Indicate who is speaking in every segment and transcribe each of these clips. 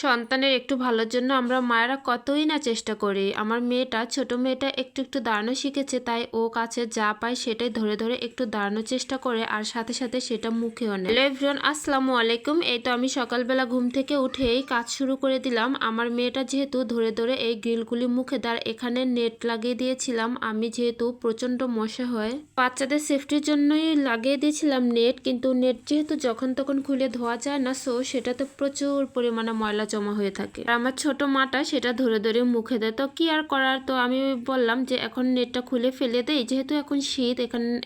Speaker 1: সন্তানের একটু ভালোর জন্য আমরা মায়েরা কতই না চেষ্টা করি। আমার মেয়েটা, ছোট মেয়েটা একটু একটু দাঁড়ানো শিখেছে, তাই ও কাছে যা পায় সেটাই ধরে ধরে একটু দাঁড়ানোর চেষ্টা করে, আর সাথে সাথে সেটা মুখেও নেয়। হ্যালো এভরিওয়ান, আসসালামু আলাইকুম। এই তো আমি সকালবেলা ঘুম থেকে উঠেই কাজ শুরু করে দিলাম। আমার মেয়েটা যেহেতু ধরে ধরে এই গ্রিলগুলি মুখে দেয়, এখানে নেট লাগিয়ে দিয়েছিলাম আমি, যেহেতু প্রচন্ড মশা হয় বাচ্চাদের সেফটির জন্যই লাগিয়ে দিয়েছিলাম নেট। কিন্তু নেট যেহেতু যখন তখন খুলে ধোয়া যায় না, সো সেটাতে প্রচুর পরিমাণে ময়লা জমা হয়ে থাকে। আর আমার ছোট মাটা সেটা ধরে ধরে মুখে দেয়, তো কি আর করার। তো আমি বললাম যে এখন নেটটা খুলে ফেলে দেই, যেহেতু এখন শীত,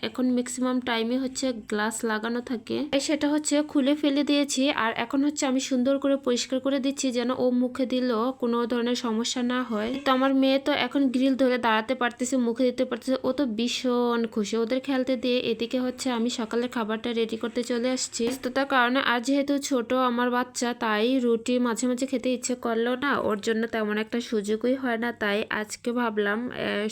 Speaker 1: এখন ম্যাক্সিমাম টাইমে হচ্ছে গ্লাস লাগানো থাকে, সেটা হচ্ছে খুলে ফেলে দিয়েছি। আর এখন হচ্ছে আমি সুন্দর করে পরিষ্কার করে দিচ্ছি, যেন ও মুখে দিলেও কোনো ধরনের সমস্যা না হয়। তো আমার মেয়ে তো এখন গ্রিল ধরে দাঁড়াতে পারতেছে, মুখে দিতে পারতেছে, ও তো ভীষণ খুশি। ওদের খেলতে দিয়ে এদিকে হচ্ছে আমি সকালের খাবারটা রেডি করতে চলে আসছি। তো তার কারণে আর যেহেতু ছোট আমার বাচ্চা, তাই রুটি মাঝে মাঝে খেতে ইচ্ছে করলো না, ওর জন্য তেমন একটা সুযোগই হয় না। তাই আজকে ভাবলাম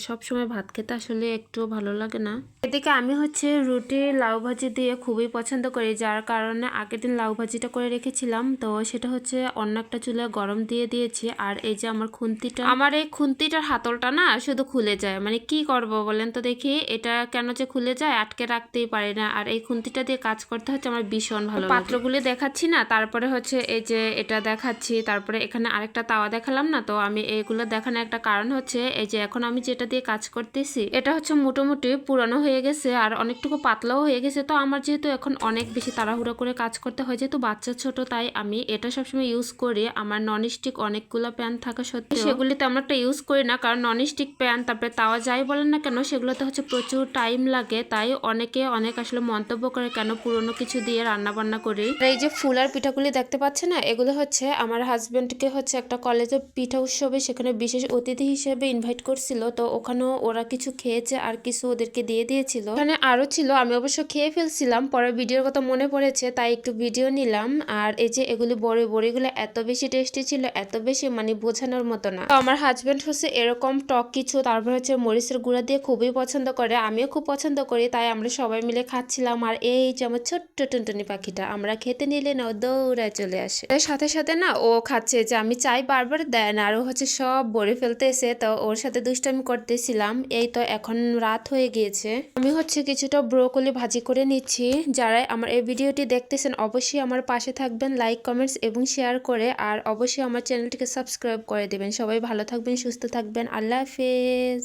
Speaker 1: সব সময় ভাত খেতে আসলে একটু ভালো লাগে না। এদিকে আমি হচ্ছে রুটি লাউ ভাজি দিয়ে খুবই পছন্দ করি, যার কারণে আগের দিন লাউ ভাজিটা করে রেখেছিলাম। তো সেটা হচ্ছে অন্য একটা চুলায় গরম দিয়ে দিয়েছি। আর এই যে আমার খুন্তিটা, আমার এই খুন্তিটার হাতলটা না শুধু খুলে যায়, মানে কি করব বলেন তো দেখি, এটা কেন যে খুলে যায় আটকে রাখতেই পারি না। আর এই খুন্তিটা দিয়ে কাজ করতে হচ্ছে আমার ভীষণ ভালো লাগে। পাত্রগুলি দেখাচ্ছি না, তারপরে হচ্ছে এই যে এটা দেখাচ্ছি, তারপরে এখানে আরেকটা তাওয়া দেখালাম না। তো আমি এইগুলো দেখানোর একটা কারণ হচ্ছে এই যে এখন আমি যেটা দিয়ে কাজ করতেছি, এটা হচ্ছে মোটামুটি পুরানো হয়ে গেছে আর অনেকটুকু পাতলাও হয়ে গেছে। তো আমার যেহেতু এখন অনেক বেশি তাড়াহুড়া করে কাজ করতে হয়, যেহেতু বাচ্চা ছোট, তাই আমি এটা সবসময় ইউজ করি। আমার ননস্টিক অনেকগুলো প্যান থাকা সত্ত্বেও সেগুলিতে আমরা একটা ইউজ করি না, কারণ ননস্টিক প্যান তারপরে তাওয়া যাই বলেন না কেন, সেগুলোতে হচ্ছে প্রচুর টাইম লাগে। তাই অনেকে অনেক আসলে মন্তব্য করে কেন পুরনো কিছু দিয়ে রান্না বান্না করি। এই যে ফুলার পিঠাগুলি দেখতে পাচ্ছে না, এগুলো হচ্ছে আমার হাজবেন্ডকে হচ্ছে একটা কলেজে পিঠা উৎসবে সেখানে বিশেষ অতিথি হিসেবে ইনভাইট করছিল। তো ওখানেও ওরা কিছু খেয়েছে আর কিছু ওদেরকে দিয়ে দিয়েছিল। এখানে আরো ছিল, আমি অবশ্য খেয়ে ফেলছিলাম, পরে ভিডিওর কথা মনে পড়েছে তাই একটু ভিডিও নিলাম। আর এই যে এগুলি বড় বড়িগুলো এত বেশি টেস্টি ছিল, এত বেশি মানে বোঝানোর মতো না। তো আমার হাজবেন্ড হচ্ছে এরকম টক কিছু, তারপর হচ্ছে মরিচের গুঁড়া দিয়ে খুবই পছন্দ করে, আমিও খুব পছন্দ করি। তাই আমরা সবাই মিলে খাচ্ছিলাম। আর এই যে আমার ছোট্ট টুনটুনি পাখিটা, আমরা খেতে নিলে না ও দৌড়ায় চলে আসে, এর সাথে সাথে না ও খাচ্ছে, যে আমি চাই বারবার দেয় না, আর ও হচ্ছে সব ভরে ফেলতেছে। তো ওর সাথে দুষ্টামি করতেছিলাম। এই তো এখন রাত হয়ে গিয়েছে, আমি হচ্ছে কিছুটা ব্রোকলি ভাজি করে নিচ্ছি। যারা আমার এই ভিডিওটি দেখতেছেন অবশ্যই আমার পাশে থাকবেন, লাইক কমেন্টস এবং শেয়ার করে, আর অবশ্যই আমার চ্যানেলটিকে সাবস্ক্রাইব করে দেবেন। সবাই ভালো থাকবেন, সুস্থ থাকবেন, আল্লাহ হাফেজ।